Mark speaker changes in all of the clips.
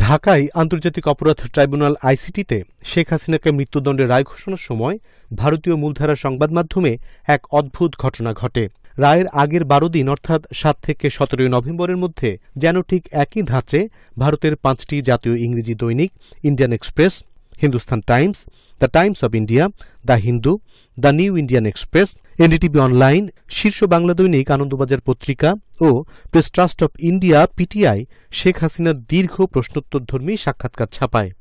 Speaker 1: ঢাকায় আন্তর্জাতিক অপরাধ ট্রাইব্যুনাল আইসিটিতে শেখ হাসিনাকে মৃত্যুদণ্ডের রায় ঘোষণার সময় ভারতীয় মূলধারার সংবাদ মাধ্যমে এক অদ্ভুত ঘটনা ঘটে। রায়ের আগের ১২ দিন অর্থাৎ ৭ থেকে ১৭ নভেম্বরের মধ্যে যেন ঠিক একই ধাঁচে ভারতের ৫টি জাতীয় ইংরেজি দৈনিক Indian Express, Hindustan Times, the Times of India, the Hindu, the New Indian Express, NDTV online, শীর্ষ বাংলা দৈনিক আনন্দবাজার পত্রিকা ও Press Trust of India PTI Sheikh হাসিনার দীর্ঘ প্রশ্নোত্তরধর্মী সাক্ষাৎকার ছাপায়।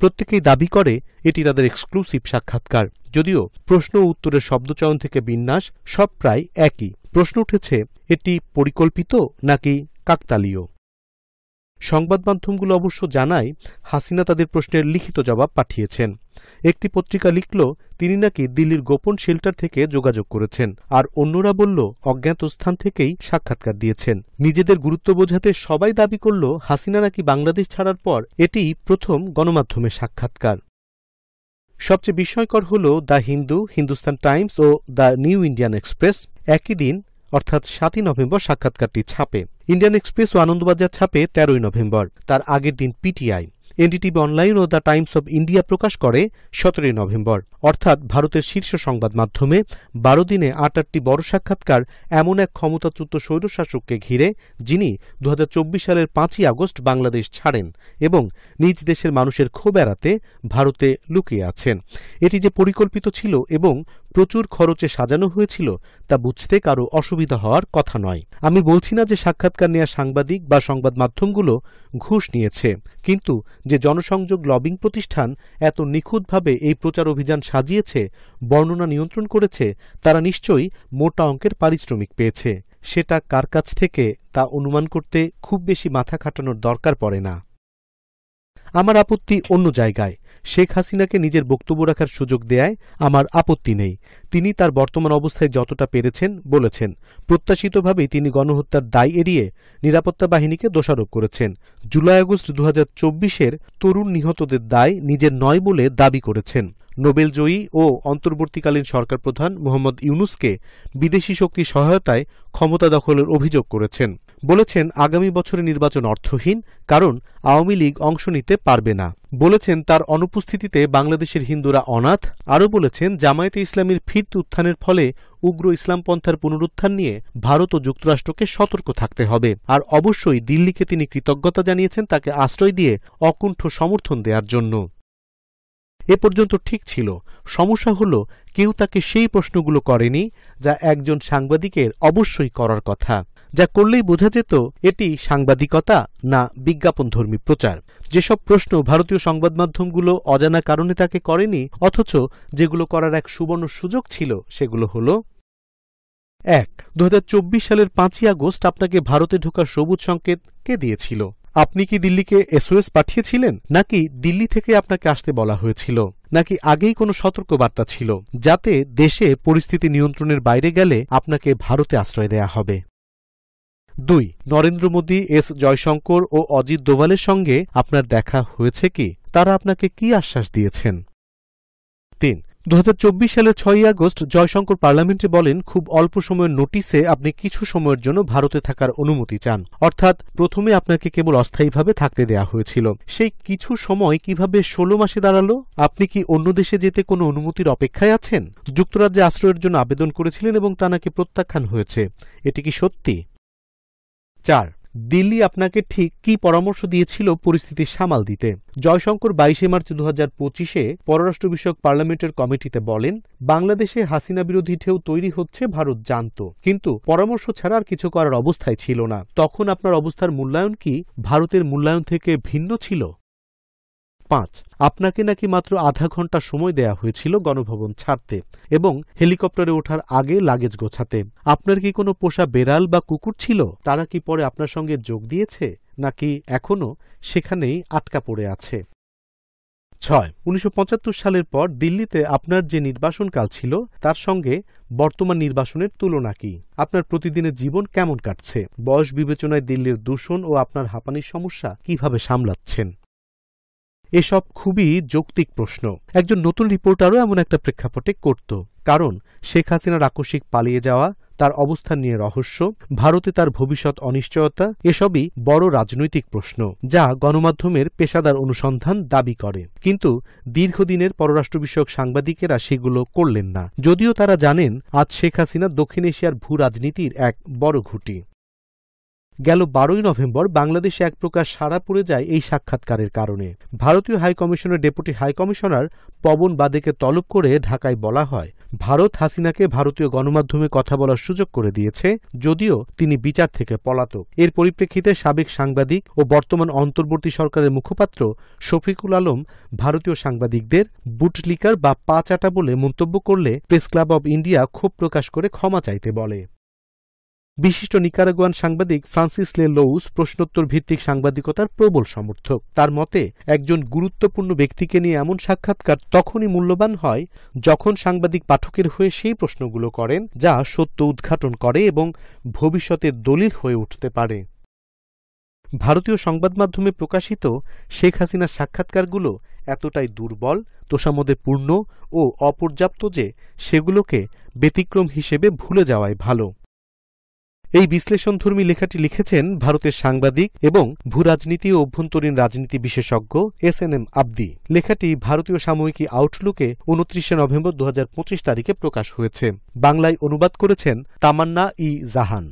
Speaker 1: প্রত্যেকেই দাবি করে এটি তাদের এক্সক্লুসিভ সাক্ষাৎকার, যদিও প্রশ্ন ও উত্তরের শব্দচয়ন থেকে বিন্যাস সব প্রায় একই। প্রশ্ন উঠেছে, এটি পরিকল্পিত নাকি কাকতালীয়? সংবাদ মাধ্যমগুলো অবশ্য জানায় হাসিনা তাদের প্রশ্নের লিখিত জবাব পাঠিয়েছেন। একটি পত্রিকা লিখল তিনি নাকি দিল্লির গোপন শেল্টার থেকে যোগাযোগ করেছেন, আর অন্যরা বলল অজ্ঞাত স্থান থেকেই সাক্ষাৎকার দিয়েছেন। নিজেদের গুরুত্ব বোঝাতে সবাই দাবি করল হাসিনা নাকি বাংলাদেশ ছাড়ার পর এটিই প্রথম গণমাধ্যমের সাক্ষাৎকার। সবচেয়ে বিস্ময়কর হল দ্য হিন্দু, হিন্দুস্তান টাইমস ও দ্য নিউ ইন্ডিয়ান এক্সপ্রেস একই দিন অর্থাৎ ৭ই নভেম্বর সাক্ষাৎকারটি ছাপে। ইন্ডিয়ান এক্সপ্রেস ও আনন্দবাজার ছাপে ১৩ই নভেম্বর, তার আগের দিন পিটিআই। এনডিটিভি অনলাইন ও দ্য টাইমস অব ইন্ডিয়া প্রকাশ করে ১৭ই নভেম্বর। অর্থাৎ ভারতের শীর্ষ সংবাদ মাধ্যমে ১২ দিনে ৮টি বড় সাক্ষাৎকার এমন এক ক্ষমতাচ্যুত স্বৈরশাসককে ঘিরে, যিনি ২০২৪ সালের ৫ই আগস্ট বাংলাদেশ ছাড়েন এবং নিজ দেশের মানুষের ক্ষোভ এড়াতে ভারতে লুকিয়ে আছেন। এটি যে পরিকল্পিত ছিল এবং প্রচুর খরচে সাজানো হয়েছিল তা বুঝতে কারো অসুবিধা হওয়ার কথা নয়। আমি বলছি না যে সাক্ষাৎকার নেওয়া সাংবাদিক বা সংবাদ মাধ্যমগুলো ঘুষ নিয়েছে, কিন্তু যে জনসংযোগ লবিং প্রতিষ্ঠান এত নিখুঁতভাবে এই প্রচার অভিযান সাজিয়েছে, বর্ণনা নিয়ন্ত্রণ করেছে, তারা নিশ্চয়ই মোটা অঙ্কের পারিশ্রমিক পেয়েছে। সেটা কার কাছ থেকে তা অনুমান করতে খুব বেশি মাথা খাটানোর দরকার পড়ে না। আমার আপত্তি অন্য জায়গায়। শেখ হাসিনাকে নিজের বক্তব্য রাখার সুযোগ দেয়ায় আমার আপত্তি নেই। তিনি তার বর্তমান অবস্থায় যতটা পেরেছেন বলেছেন। প্রত্যাশিতভাবেই তিনি গণহত্যার দায় এড়িয়ে নিরাপত্তা বাহিনীকে দোষারোপ করেছেন। জুলাই আগস্ট ২০২৪-এর তরুণ নিহতদের দায় নিজের নয় বলে দাবি করেছেন। নোবেলজয়ী ও অন্তর্বর্তীকালীন সরকার প্রধান মোহাম্মদ ইউনূসকে বিদেশি শক্তির সহায়তায় ক্ষমতা দখলের অভিযোগ করেছেন। বলেছেন আগামী বছরে নির্বাচন অর্থহীন, কারণ আওয়ামী লীগ অংশ নিতে পারবে না। বলেছেন তার অনুপস্থিতিতে বাংলাদেশের হিন্দুরা অনাথ। আরও বলেছেন জামায়াতে ইসলামীর ফিরতি উত্থানের ফলে উগ্র ইসলামপন্থার পুনরুত্থান নিয়ে ভারত ও যুক্তরাষ্ট্রকে সতর্ক থাকতে হবে। আর অবশ্যই দিল্লিকে তিনি কৃতজ্ঞতা জানিয়েছেন তাকে আশ্রয় দিয়ে অকুণ্ঠ সমর্থন দেওয়ার জন্য। এ পর্যন্ত ঠিক ছিল। সমস্যা হল কেউ তাকে সেই প্রশ্নগুলো করেনি যা একজন সাংবাদিকের অবশ্যই করার কথা, যা করলেই বোঝা যেত এটি সাংবাদিকতা না বিজ্ঞাপনধর্মী প্রচার। যেসব প্রশ্ন ভারতীয় সংবাদ মাধ্যমগুলো অজানা কারণে তাকে করেনি, অথচ যেগুলো করার এক সুবর্ণ সুযোগ ছিল, সেগুলো হল: ১. ২০২৪ সালের ৫ই আগস্ট আপনাকে ভারতে ঢোকার সবুজ সংকেত কে দিয়েছিল? আপনি কি দিল্লিকে এসওএস পাঠিয়েছিলেন, নাকি দিল্লি থেকে আপনাকে আসতে বলা হয়েছিল, নাকি আগেই কোনো সতর্কবার্তা ছিল যাতে দেশে পরিস্থিতি নিয়ন্ত্রণের বাইরে গেলে আপনাকে ভারতে আশ্রয় দেয়া হবে? ২. নরেন্দ্র মোদী, এস জয়শঙ্কর ও অজিত দোভালের সঙ্গে আপনার দেখা হয়েছে কি? তারা আপনাকে কি আশ্বাস দিয়েছেন? ৩. ২০২৪ সালের ৬ই আগস্ট জয়শঙ্কর পার্লামেন্টে বলেন খুব অল্প সময়ের নোটিসে আপনি কিছু সময়ের জন্য ভারতে থাকার অনুমতি চান। অর্থাৎ প্রথমে আপনাকে কেবল অস্থায়ীভাবে থাকতে দেয়া হয়েছিল। সেই কিছু সময় কিভাবে ১৬ মাসে দাঁড়ালো? আপনি কি অন্য দেশে যেতে কোনো অনুমতির অপেক্ষায় আছেন? যুক্তরাজ্যে আশ্রয়ের জন্য আবেদন করেছিলেন এবং তা নাকি প্রত্যাখ্যান হয়েছে। এটি কি সত্যি? ৪. দিল্লি আপনাকে ঠিক কি পরামর্শ দিয়েছিল পরিস্থিতি সামাল দিতে? জয়শঙ্কর ২২ মার্চ ২০২৫-এ পররাষ্ট্র বিষয়ক পার্লামেন্টের কমিটিতে বলেন বাংলাদেশে হাসিনা বিরোধী ঢেউ তৈরি হচ্ছে ভারত জানত, কিন্তু পরামর্শ ছাড়া আর কিছু করার অবস্থায় ছিল না। তখন আপনার অবস্থার মূল্যায়ন কি ভারতের মূল্যায়ন থেকে ভিন্ন ছিল? ৫. আপনাকে নাকি মাত্র আধা ঘন্টা সময় দেয়া হয়েছিল গণভবন ছাড়তে এবং হেলিকপ্টারে ওঠার আগে লাগেজ গোছাতে। আপনার কি কোনো পোষা বেড়াল বা কুকুর ছিল? তারা কি পরে আপনার সঙ্গে যোগ দিয়েছে, নাকি এখনও সেখানেই আটকা পড়ে আছে? ৬. ১৯৭৫ সালের পর দিল্লিতে আপনার যে নির্বাসনকাল ছিল তার সঙ্গে বর্তমান নির্বাসনের তুলনা কি? আপনার প্রতিদিনের জীবন কেমন কাটছে? বয়স বিবেচনায় দিল্লির দূষণ ও আপনার হাঁপানির সমস্যা কিভাবে সামলাচ্ছেন? এসব খুবই যৌক্তিক প্রশ্ন। একজন নতুন রিপোর্টারও এমন একটা প্রেক্ষাপটে করত, কারণ শেখ হাসিনার আকস্মিক পালিয়ে যাওয়া, তার অবস্থান নিয়ে রহস্য, ভারতে তার ভবিষ্যৎ অনিশ্চয়তা এসবই বড় রাজনৈতিক প্রশ্ন, যা গণমাধ্যমের পেশাদার অনুসন্ধান দাবি করে। কিন্তু দীর্ঘদিনের পররাষ্ট্র বিষয়ক সাংবাদিকেরা সেগুলো করলেন না, যদিও তারা জানেন আজ শেখ হাসিনা দক্ষিণ এশিয়ার ভূ রাজনীতির এক বড় ঘুঁটি। গেল 12ই নভেম্বর বাংলাদেশে এক প্রকার সাড়া পড়ে যায় এই সাক্ষাৎকারের কারণে। ভারতীয় হাইকমিশনের ডেপুটি হাইকমিশনার পবন বাদেকে তলব করে ঢাকায় বলা হয়, ভারত হাসিনাকে ভারতীয় গণমাধ্যমে কথা বলার সুযোগ করে দিয়েছে, যদিও তিনি বিচার থেকে পলাতক। এর পরিপ্রেক্ষিতে সাবেক সাংবাদিক ও বর্তমান অন্তর্বর্তী সরকারের মুখপাত্র শফিকুল আলম ভারতীয় সাংবাদিকদের বুটলিকার বা পা চাটা বলে মন্তব্য করলে প্রেস ক্লাব অব ইন্ডিয়া ক্ষোভ প্রকাশ করে ক্ষমা চাইতে বলে। বিশিষ্ট নিকারাগুয়ান সাংবাদিক ফ্রান্সিস লে লউস প্রশ্নোত্তর ভিত্তিক সাংবাদিকতার প্রবল সমর্থক। তার মতে, একজন গুরুত্বপূর্ণ ব্যক্তিকে নিয়ে এমন সাক্ষাৎকার তখনই মূল্যবান হয় যখন সাংবাদিক পাঠকের হয়ে সেই প্রশ্নগুলো করেন যা সত্য উদ্ঘাটন করে এবং ভবিষ্যতের দলিল হয়ে উঠতে পারে। ভারতীয় সংবাদ মাধ্যমে প্রকাশিত শেখ হাসিনার সাক্ষাৎকারগুলো এতটাই দুর্বল, তোষামোদে পূর্ণ ও অপর্যাপ্ত যে সেগুলোকে ব্যতিক্রম হিসেবে ভুলে যাওয়াই ভালো। এই বিশ্লেষণধর্মী লেখাটি লিখেছেন ভারতের সাংবাদিক এবং ভূরাজনীতি ও অভ্যন্তরীণ রাজনীতি বিশেষজ্ঞ SNM আবদি। লেখাটি ভারতীয় সাময়িকী আউটলুকে 29শে নভেম্বর 2025 তারিখে প্রকাশ হয়েছে। বাংলায় অনুবাদ করেছেন তামান্না ই জাহান।